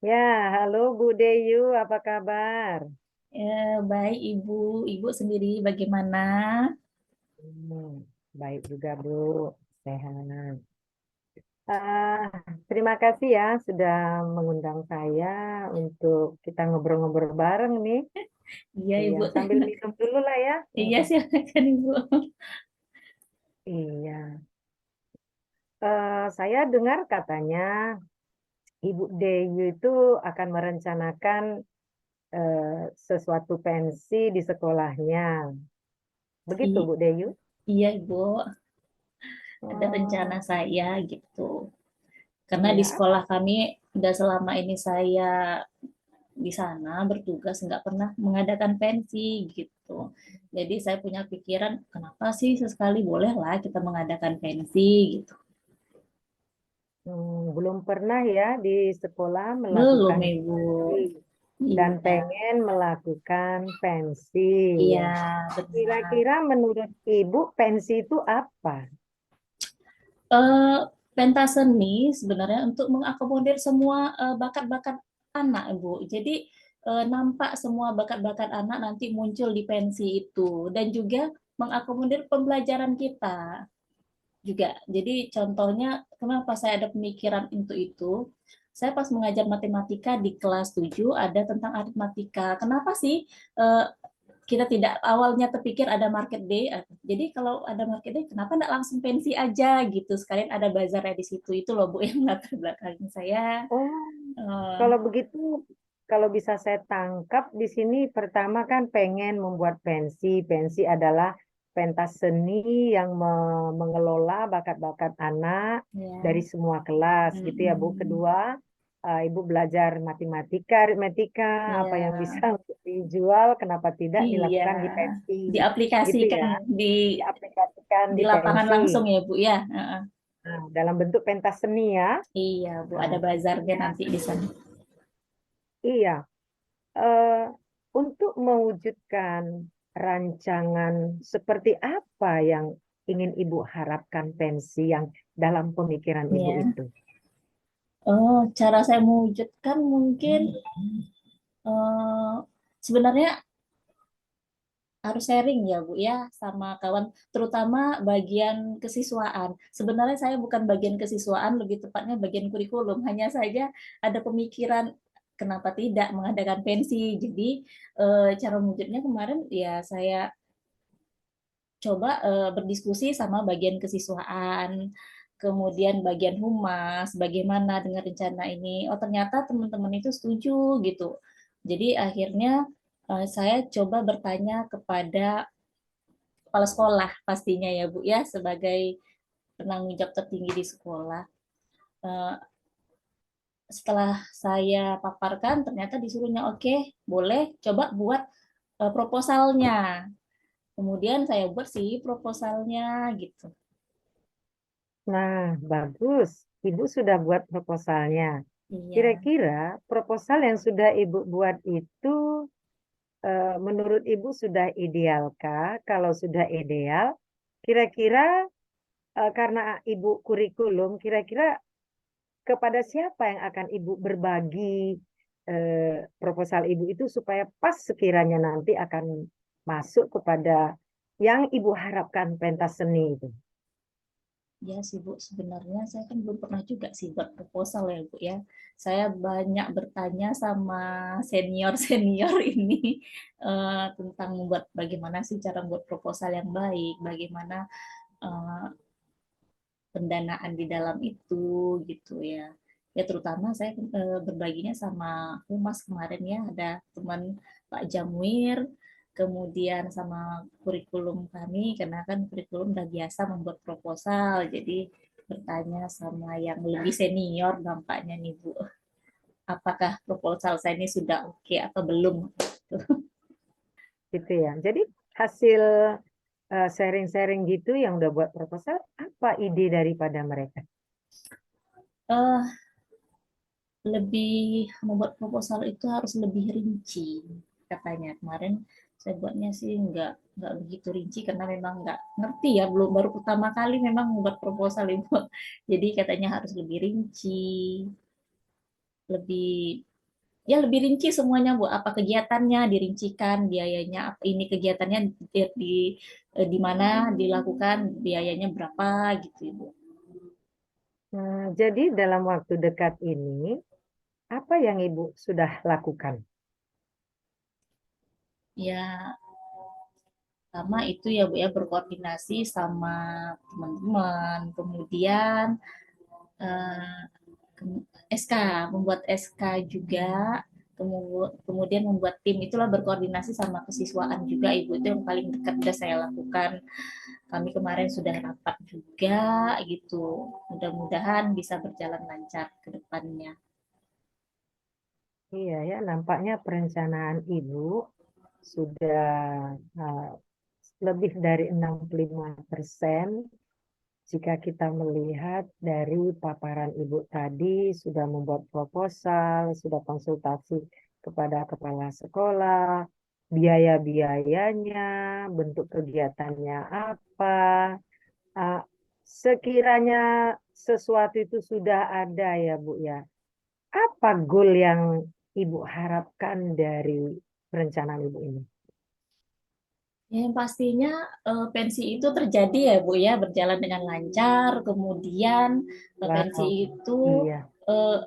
Ya, halo Bu Deyu, apa kabar? Baik Ibu, Ibu sendiri bagaimana? Hmm, baik juga Bu, sehat. Ah, terima kasih ya sudah mengundang saya untuk kita ngobrol-ngobrol bareng nih. Iya Iya, Ibu, sambil minum dulu lah ya. iya silakan Ibu. Iya, saya dengar katanya Ibu Deyu itu akan merencanakan sesuatu pensi di sekolahnya. Begitu I- Bu Deyu? iya Ibu, ada rencana Oh, saya gitu. Karena di iya. sekolah kami udah selama ini saya di sana bertugas nggak pernah mengadakan pensi gitu. Jadi saya punya pikiran, kenapa sih sesekali bolehlah kita mengadakan pensi gitu. Belum pernah ya di sekolah Belum melakukan Ibu. pensi dan Iya, pengen melakukan pensi iya ya. benar. Kira-kira menurut Ibu pensi itu apa? eh, pentas seni sebenarnya untuk mengakomodir semua bakat-bakat anak, Ibu. Jadi nampak semua bakat-bakat anak nanti muncul di pensi itu dan juga mengakomodir pembelajaran kita juga. Jadi contohnya kenapa saya ada pemikiran untuk itu? Saya pas mengajar matematika di kelas 7 ada tentang aritmatika. Kenapa sih eh, kita tidak awalnya terpikir ada market day. Jadi kalau ada market day, kenapa enggak langsung pensi aja gitu? Sekalian ada bazarnya di situ. Itu loh Bu yang latar belakang saya. Oh, Uh, kalau begitu, kalau bisa saya tangkap di sini pertama kan pengen membuat pensi. Pensi adalah pentas seni yang mengelola bakat-bakat anak dari ya. semua kelas gitu ya Bu. Mm-mm. Kedua, Ibu belajar matematika, aritmetika, apa yang bisa Ya. untuk dijual, kenapa tidak Iya. dilakukan di pensi gitu Diaplikasikan ya, diaplikasikan di di lapangan pensi. langsung ya Bu ya. Nah, dalam bentuk pentas seni ya. Iya Bu, ada Nah, bazarnya iya, nanti di sana. iya. eh, untuk mewujudkan rancangan seperti apa yang ingin Ibu harapkan pensi yang dalam pemikiran Ibu Ya. itu? Oh, cara saya mewujudkan mungkin eh, sebenarnya harus sharing ya Bu ya sama kawan, terutama bagian kesiswaan. Sebenarnya saya bukan bagian kesiswaan, lebih tepatnya bagian kurikulum. Hanya saja ada pemikiran kenapa tidak mengadakan pensi. Jadi cara wujudnya kemarin ya saya coba berdiskusi sama bagian kesiswaan, kemudian bagian humas, bagaimana dengan rencana ini. Oh ternyata teman-teman itu setuju gitu. Jadi akhirnya saya coba bertanya kepada kepala sekolah pastinya ya Bu ya sebagai penanggung jawab tertinggi di sekolah. Eh, Setelah saya paparkan ternyata disuruhnya oke, boleh coba buat proposalnya. Kemudian saya buat sih proposalnya gitu. Nah, bagus. Ibu sudah buat proposalnya. Iya, Kira-kira proposal yang sudah Ibu buat itu menurut Ibu sudah idealkah? Kalau sudah ideal, kira-kira karena Ibu kurikulum, kira-kira kepada siapa yang akan Ibu berbagi proposal Ibu itu supaya pas sekiranya nanti akan masuk kepada yang Ibu harapkan pentas seni itu. ya sih Bu. Sebenarnya saya kan belum pernah juga sih buat proposal ya Bu ya. Saya banyak bertanya sama senior-senior ini tentang membuat bagaimana sih cara membuat proposal yang baik, bagaimana eh, pendanaan di dalam itu gitu ya. Ya terutama saya berbaginya sama Humas kemarin ya, ada teman Pak Jamwir, kemudian sama kurikulum kami karena kan kurikulum udah biasa membuat proposal, jadi bertanya sama yang lebih senior dampaknya nih Bu, apakah proposal saya ini sudah oke atau belum? Gitu ya. Jadi hasil sharing-sharing gitu yang udah buat proposal, apa ide daripada mereka? Eh, Lebih membuat proposal itu harus lebih rinci katanya. Kemarin saya buatnya sih nggak begitu rinci karena memang nggak ngerti ya, belum, baru pertama kali memang membuat proposal ibu. Jadi katanya harus lebih rinci, lebih Ya lebih rinci semuanya Bu, apa kegiatannya dirincikan, biayanya apa ini kegiatannya di mana dilakukan, biayanya berapa gitu Ibu. Jadi dalam waktu dekat ini, apa yang Ibu sudah lakukan? Ya sama itu ya Bu ya, berkoordinasi sama teman-teman, kemudian eh, SK, membuat SK juga, kemudian membuat tim, itulah berkoordinasi sama kesiswaan juga Ibu, itu yang paling dekat sudah saya lakukan. Kami kemarin sudah rapat juga gitu. Mudah-mudahan bisa berjalan lancar ke depannya. Iya ya, nampaknya perencanaan Ibu sudah uh, lebih dari 65% jika kita melihat dari paparan Ibu tadi sudah membuat proposal, sudah konsultasi kepada kepala sekolah, biaya-biayanya, bentuk kegiatannya apa, uh, sekiranya sesuatu itu sudah ada ya Bu ya. Apa goal yang Ibu harapkan dari perencanaan Ibu ini? Yang pastinya pensi itu terjadi ya Bu ya, berjalan dengan lancar. Kemudian pensi Wow, itu iya. eh,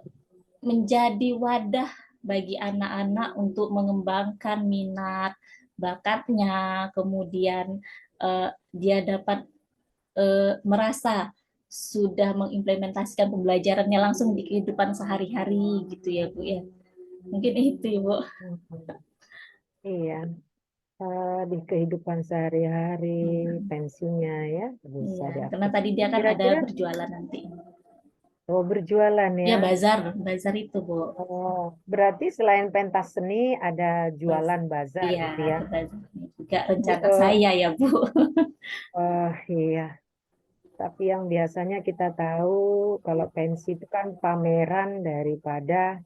menjadi wadah bagi anak-anak untuk mengembangkan minat bakatnya. Kemudian dia dapat merasa sudah mengimplementasikan pembelajarannya langsung di kehidupan sehari-hari gitu ya Bu ya. Mungkin itu Ibu. Mhm. Iya, di kehidupan sehari-hari, pensinya ya bisa Iya, karena diatur. tadi dia kan ada Kira-kira, berjualan nanti. oh berjualan Ya ya. bazar itu Bu. Oh, berarti selain pentas seni ada Baz- jualan bazar Iya, gitu ya. ada bazarnya juga Bu, rencana saya ya Bu. oh iya. Tapi yang biasanya kita tahu kalau pensi itu kan pameran daripada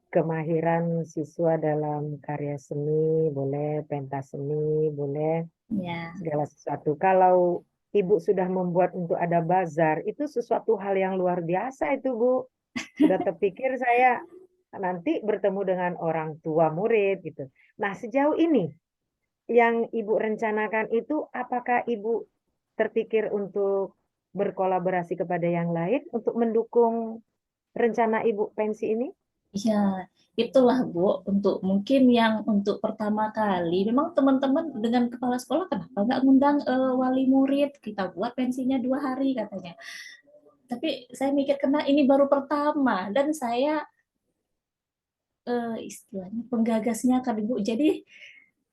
kemahiran siswa dalam karya seni, boleh pentas seni, boleh Ya, segala sesuatu. Kalau Ibu sudah membuat untuk ada bazar, itu sesuatu hal yang luar biasa itu, Bu. Sudah terpikir saya nanti bertemu dengan orang tua murid gitu. Nah, sejauh ini yang Ibu rencanakan itu, apakah Ibu terpikir untuk berkolaborasi kepada yang lain untuk mendukung rencana Ibu pensi ini? ya, itulah Bu, untuk mungkin yang untuk pertama kali, memang teman-teman dengan kepala sekolah kenapa nggak ngundang wali murid, kita buat pensinya 2 hari katanya. Tapi saya mikir kena ini baru pertama dan saya istilahnya penggagasnya kan Ibu. Jadi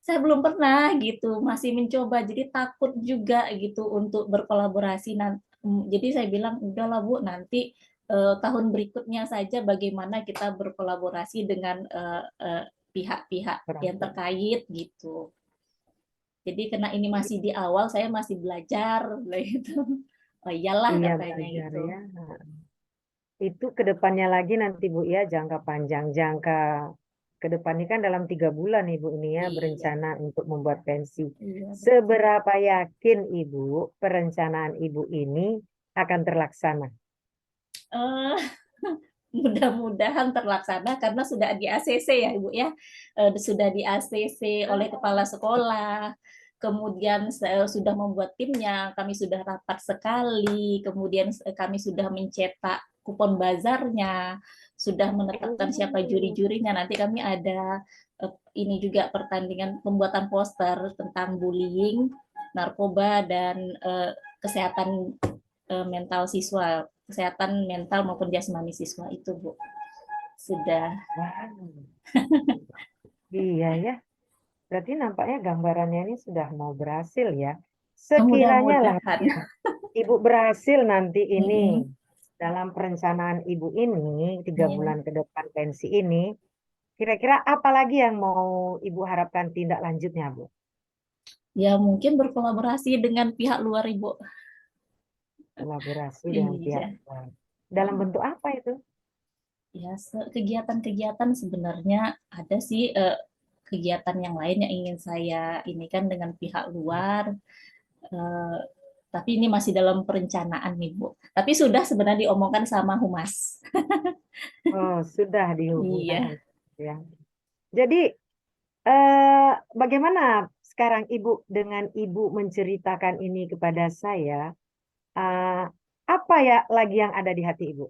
saya belum pernah gitu, masih mencoba. Jadi takut juga gitu untuk berkolaborasi. Jadi saya bilang udahlah Bu, nanti tahun berikutnya saja bagaimana kita berkolaborasi dengan pihak-pihak Kurang yang tahu. terkait gitu. Jadi karena ini masih di awal, saya masih belajar gitu. Oh iyalah Iya, katanya belajar gitu. ya. Itu ke depannya lagi nanti Bu ya, jangka panjang, jangka ke depan ini kan dalam 3 bulan Ibu ini ya Iya, berencana untuk membuat pensi. iya betul. Seberapa yakin Ibu perencanaan Ibu ini akan terlaksana? Eh, mudah-mudahan terlaksana karena sudah di ACC ya Ibu ya. Sudah di ACC oleh kepala sekolah. Kemudian sudah membuat timnya, kami sudah rapat sekali, kemudian kami sudah mencetak kupon bazarnya, sudah menetapkan siapa Oh, juri-jurinya. Nanti kami ada ini juga pertandingan pembuatan poster tentang bullying, narkoba dan kesehatan mental siswa, kesehatan mental maupun jasmani siswa itu Bu. Sudah. wow. Iya ya, berarti nampaknya gambarannya ini sudah mau berhasil ya. Sekiranya lah Mudah-mudahan. ya, Ibu berhasil nanti ini Mm-mm. dalam perencanaan Ibu ini, tiga Ya. bulan ke depan pensi ini, kira-kira apa lagi yang mau Ibu harapkan tindak lanjutnya, Bu? Ya mungkin berkolaborasi dengan pihak luar Ibu. Kolaborasi dengan pihak Iya. luar. Dalam bentuk apa itu? Ya, kegiatan-kegiatan sebenarnya ada sih kegiatan yang lain yang ingin saya ini kan dengan pihak luar. Eh, tapi ini masih dalam perencanaan nih Bu. Tapi sudah sebenarnya diomongkan sama Humas. Oh, sudah Iya, dihubungkan. Ya. Jadi bagaimana sekarang Ibu dengan Ibu menceritakan ini kepada saya? eh, apa ya lagi yang ada di hati Ibu?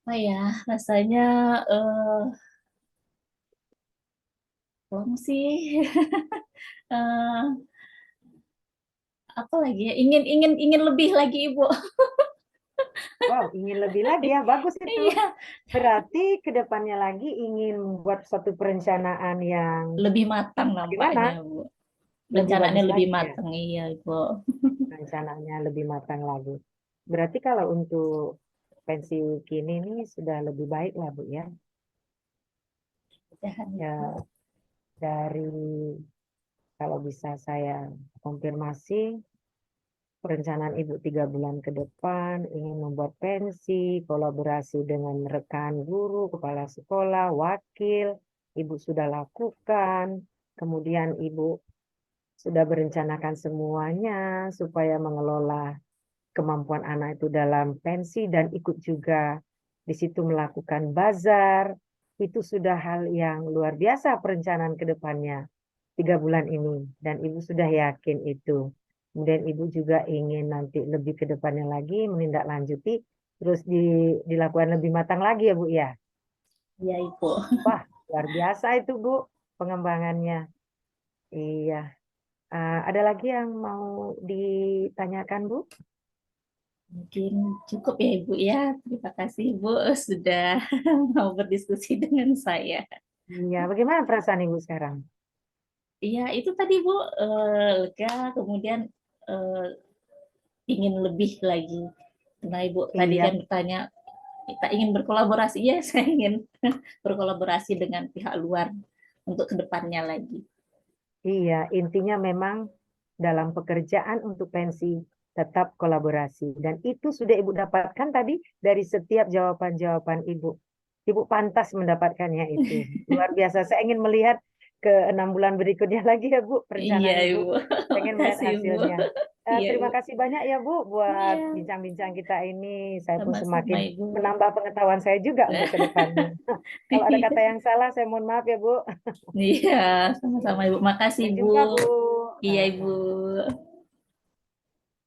Apa ya, rasanya eh belum sih. Eh, apa lagi ya? Ingin lebih lagi, Ibu. Wow, ingin lebih lagi ya, bagus itu. Iya, Berarti ke depannya lagi ingin membuat suatu perencanaan yang lebih matang nampaknya, gimana? Bu. Lebih Rencananya bagus lebih lagi ya, matang, iya, Ibu. rencananya lebih matang lagi. Berarti kalau untuk pensi kini nih sudah lebih baik lah Bu ya. Mudahan, Ibu. Ya dari kalau bisa saya konfirmasi perencanaan Ibu 3 bulan ke depan ingin membuat pensi, kolaborasi dengan rekan guru, kepala sekolah, wakil, Ibu sudah lakukan. Kemudian Ibu sudah berencanakan semuanya supaya mengelola kemampuan anak itu dalam pensi dan ikut juga di situ melakukan bazar. Itu sudah hal yang luar biasa perencanaan ke depannya 3 bulan ini. Dan Ibu sudah yakin itu. Kemudian Ibu juga ingin nanti lebih ke depannya lagi menindaklanjuti, terus dilakukan lebih matang lagi ya Bu ya. Iya, Ibu. Wah, luar biasa itu Bu pengembangannya. Iya. Ada lagi yang mau ditanyakan Bu? Mungkin cukup ya, Ibu ya. Terima kasih, Ibu, sudah mau berdiskusi dengan saya. Iya, bagaimana perasaan Ibu sekarang? Iya, itu tadi, Bu, lega, kemudian eh, ingin lebih lagi. Karena Ibu tadi kan Iya, bertanya, kita ingin berkolaborasi. Ya, saya ingin berkolaborasi dengan pihak luar untuk kedepannya lagi. iya, intinya memang dalam pekerjaan untuk pensi tetap kolaborasi. Dan itu sudah Ibu dapatkan tadi dari setiap jawaban-jawaban Ibu. Ibu pantas mendapatkannya itu. Luar biasa. Saya ingin melihat ke 6 bulan berikutnya lagi ya Bu, Iya, perencanaan Ibu. Ibu. Saya ingin melihat Makasih, Ibu. hasilnya. Iya, Terima Ibu. kasih banyak ya Bu buat Iya, bincang-bincang kita ini. Saya pun sama-sama, semakin Ibu. menambah pengetahuan saya juga untuk ke depannya. Kalau ada kata yang salah, saya mohon maaf ya Bu. Iya, sama-sama, Ibu. Makasih, Sampai Ibu. jumpa Bu. Iya, Ibu. Sama-sama.